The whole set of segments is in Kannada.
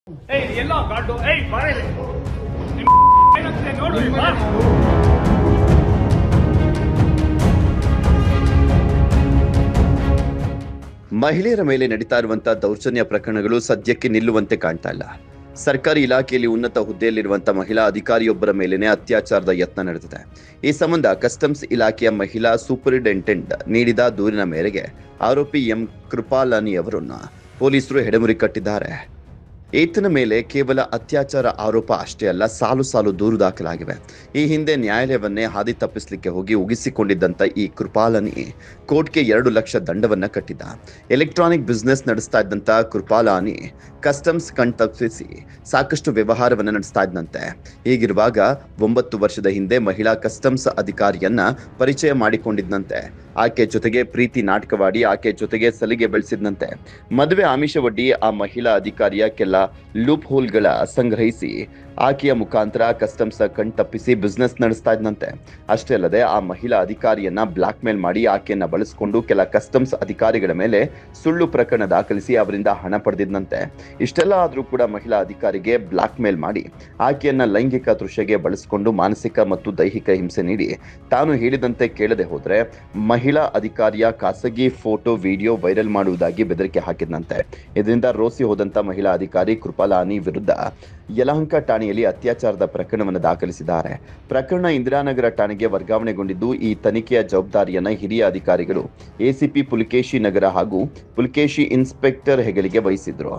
ಎಲ್ಲೋ ಗಾಡು ಬಾರೆ ನೋಡ್ರಿ ಮಹಿಳೆಯರ ಮೇಲೆ ನಡೀತಾ ಇರುವಂತಹ ದೌರ್ಜನ್ಯ ಪ್ರಕರಣಗಳು ಸದ್ಯಕ್ಕೆ ನಿಲ್ಲುವಂತೆ ಕಾಣ್ತಾ ಇಲ್ಲ. ಸರ್ಕಾರಿ ಇಲಾಖೆಯಲ್ಲಿ ಉನ್ನತ ಹುದ್ದೆಯಲ್ಲಿರುವಂತಹ ಮಹಿಳಾ ಅಧಿಕಾರಿಯೊಬ್ಬರ ಮೇಲೇನೆ ಅತ್ಯಾಚಾರದ ಯತ್ನ ನಡೆದಿದೆ. ಈ ಸಂಬಂಧ ಕಸ್ಟಮ್ಸ್ ಇಲಾಖೆಯ ಮಹಿಳಾ ಸೂಪರಿಂಟೆಂಡೆಂಟ್ ನೀಡಿದ ದೂರಿನ ಮೇರೆಗೆ ಆರೋಪಿ ಎಂ ಕೃಪಾಲಾನಿ ಅವರನ್ನ ಪೊಲೀಸರು ಹೆಡೆಮುರಿ ಕಟ್ಟಿದ್ದಾರೆ. ಈತನ ಮೇಲೆ ಕೇವಲ ಅತ್ಯಾಚಾರ ಆರೋಪ ಅಷ್ಟೇ ಅಲ್ಲ, ಸಾಲು ಸಾಲು ದೂರು ದಾಖಲಾಗಿವೆ. ಈ ಹಿಂದೆ ನ್ಯಾಯಾಲಯವನ್ನೇ ಹಾದಿ ತಪ್ಪಿಸಲಿಕ್ಕೆ ಹೋಗಿ ಉಗಿಸಿಕೊಂಡಿದ್ದಂಥ ಈ ಕೃಪಾಲಾನಿ ಕೋರ್ಟ್ಗೆ 2 ಲಕ್ಷ ದಂಡವನ್ನ ಕಟ್ಟಿದ್ದ. ಎಲೆಕ್ಟ್ರಾನಿಕ್ ಬಿಸ್ನೆಸ್ ನಡೆಸ್ತಾ ಇದ್ದಂಥ ಕೃಪಾಲಾನಿ ಕಸ್ಟಮ್ಸ್ ತಪ್ಪಿಸಿ ಸಾಕಷ್ಟು ವ್ಯವಹಾರವನ್ನು ನಡೆಸ್ತಾ ಇದ್ದಂತೆ. ಹೀಗಿರುವಾಗ 9 ವರ್ಷದ ಹಿಂದೆ ಮಹಿಳಾ ಕಸ್ಟಮ್ಸ್ ಅಧಿಕಾರಿಯನ್ನ ಪರಿಚಯ ಮಾಡಿಕೊಂಡಿದ್ದಂತೆ. ಆಕೆ ಜೊತೆಗೆ ಪ್ರೀತಿ ನಾಟಕವಾಡಿ ಆಕೆ ಜೊತೆಗೆ ಸಲಿಗೆ ಬೆಳೆಸಿದಂತೆ. ಮದುವೆ ಆಮಿಷವೊಡ್ಡಿ ಆ ಮಹಿಳಾ ಅಧಿಕಾರಿಯ ಕೆಲ ಲೂಪ್ ಹೋಲ್ಗಳ ಸಂಗ್ರಹಿಸಿ ಆಕೆಯ ಮುಖಾಂತರ ಕಸ್ಟಮ್ಸ್ ತಪ್ಪಿಸಿ ಬಿಸ್ನೆಸ್ ನಡೆಸ್ತಾ ಇದ್ದಂತೆ. ಅಷ್ಟೇ ಅಲ್ಲದೆ ಆ ಮಹಿಳಾ ಅಧಿಕಾರಿಯನ್ನ ಬ್ಲಾಕ್ ಮೇಲ್ ಮಾಡಿ ಆಕೆಯನ್ನ ಬಳಸಿಕೊಂಡು ಕೆಲ ಕಸ್ಟಮ್ಸ್ ಅಧಿಕಾರಿಗಳ ಮೇಲೆ ಸುಳ್ಳು ಪ್ರಕರಣ ದಾಖಲಿಸಿ ಅವರಿಂದ ಹಣ ಪಡೆದಿದ್ದಂತೆ. ಇಷ್ಟೆಲ್ಲ ಆದರೂ ಕೂಡ ಮಹಿಳಾ ಅಧಿಕಾರಿಗೆ ಬ್ಲಾಕ್ ಮೇಲ್ ಮಾಡಿ ಆಕೆಯನ್ನ ಲೈಂಗಿಕ ತೃಷೆಗೆ ಬಳಸಿಕೊಂಡು ಮಾನಸಿಕ ಮತ್ತು ದೈಹಿಕ ಹಿಂಸೆ ನೀಡಿ ತಾನು ಹೇಳಿದಂತೆ ಕೇಳದೆ ಹೋದ್ರೆ ಮಹಿಳಾ ಅಧಿಕಾರಿಯ ಖಾಸಗಿ ಫೋಟೋ ವಿಡಿಯೋ ವೈರಲ್ ಮಾಡುವುದಾಗಿ ಬೆದರಿಕೆ ಹಾಕಿದಂತೆ. ಇದರಿಂದ ರೋಸಿ ಹೋದಂತ ಮಹಿಳಾ ಅಧಿಕಾರಿ ಕೃಪಾಲಾನಿ ವಿರುದ್ಧ ಯಲಹಂಕ ಠಾಣೆಯಲ್ಲಿ ಅತ್ಯಾಚಾರದ ಪ್ರಕರಣವನ್ನು ದಾಖಲಿಸಿದ್ದಾರೆ. ಪ್ರಕರಣ ಇಂದಿರಾನಗರ ಠಾಣೆಗೆ ವರ್ಗಾವಣೆಗೊಂಡಿದ್ದು ಈ ತನಿಖೆಯ ಜವಾಬ್ದಾರಿಯನ್ನು ಹಿರಿಯ ಅಧಿಕಾರಿಗಳು ಎಸಿಪಿ ಪುಲಕೇಶಿ ನಗರ ಹಾಗೂ ಪುಲಕೇಶಿ ಇನ್ಸ್ಪೆಕ್ಟರ್ ಹೆಗಲಿಗೆ ವಹಿಸಿದ್ರು.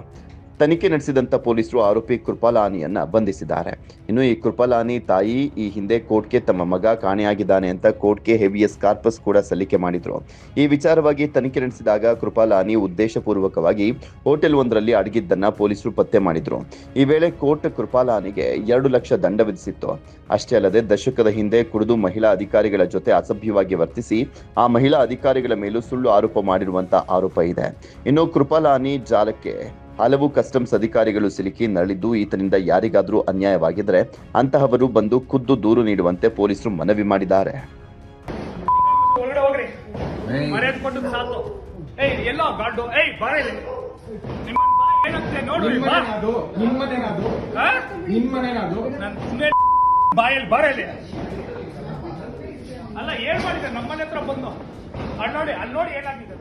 ತನಿಖೆ ನಡೆಸಿದಂತ ಪೊಲೀಸರು ಆರೋಪಿ ಕೃಪಾಲಾನಿಯನ್ನ ಬಂಧಿಸಿದ್ದಾರೆ. ಇನ್ನು ಈ ಕೃಪಾಲಾನಿ ತಾಯಿ ಈ ಹಿಂದೆ ಕೋರ್ಟ್ಗೆ ತಮ್ಮ ಮಗ ಕಾಣೆಯಾಗಿದ್ದಾನೆ ಅಂತ ಕೋರ್ಟ್ಗೆ ಹೇವಿಯಸ್ ಕಾರ್ಪಸ್ ಕೂಡ ಸಲ್ಲಿಕೆ ಮಾಡಿದ್ರು. ಈ ವಿಚಾರವಾಗಿ ತನಿಖೆ ನಡೆಸಿದಾಗ ಕೃಪಾಲಾನಿ ಉದ್ದೇಶಪೂರ್ವಕವಾಗಿ ಹೋಟೆಲ್ ಒಂದರಲ್ಲಿ ಅಡಗಿದ್ದನ್ನ ಪೊಲೀಸರು ಪತ್ತೆ ಮಾಡಿದ್ರು. ಈ ವೇಳೆ ಕೋರ್ಟ್ ಕೃಪಾಲಾನಿಗೆ 2 ಲಕ್ಷ ದಂಡ ವಿಧಿಸಿತ್ತು. ಅಷ್ಟೇ ಅಲ್ಲದೆ ದಶಕದ ಹಿಂದೆ ಕುಡಿದು ಮಹಿಳಾ ಅಧಿಕಾರಿಗಳ ಜೊತೆ ಅಸಭ್ಯವಾಗಿ ವರ್ತಿಸಿ ಆ ಮಹಿಳಾ ಅಧಿಕಾರಿಗಳ ಮೇಲೂ ಸುಳ್ಳು ಆರೋಪ ಮಾಡಿರುವಂತ ಆರೋಪ ಇದೆ. ಇನ್ನು ಕೃಪಾಲಾನಿ ಜಾಲಕ್ಕೆ ಹಲವು ಕಸ್ಟಮ್ಸ್ ಅಧಿಕಾರಿಗಳು ಸಿಲುಕಿ ನರಳಿದ್ದು ಈತನಿಂದ ಯಾರಿಗಾದರೂ ಅನ್ಯಾಯವಾಗಿದ್ರೆ ಅಂತಹವರು ಬಂದು ಖುದ್ದು ದೂರು ನೀಡುವಂತೆ ಪೊಲೀಸರು ಮನವಿ ಮಾಡಿದ್ದಾರೆ. ಅಲ್ಲ ಏನ್ ಮಾಡಿದೆ ನಮ್ಮನೆ ಹತ್ರ ಬಂದು ಅಲ್ಲಿ ನೋಡಿ ಏನಾಗಿದೆ.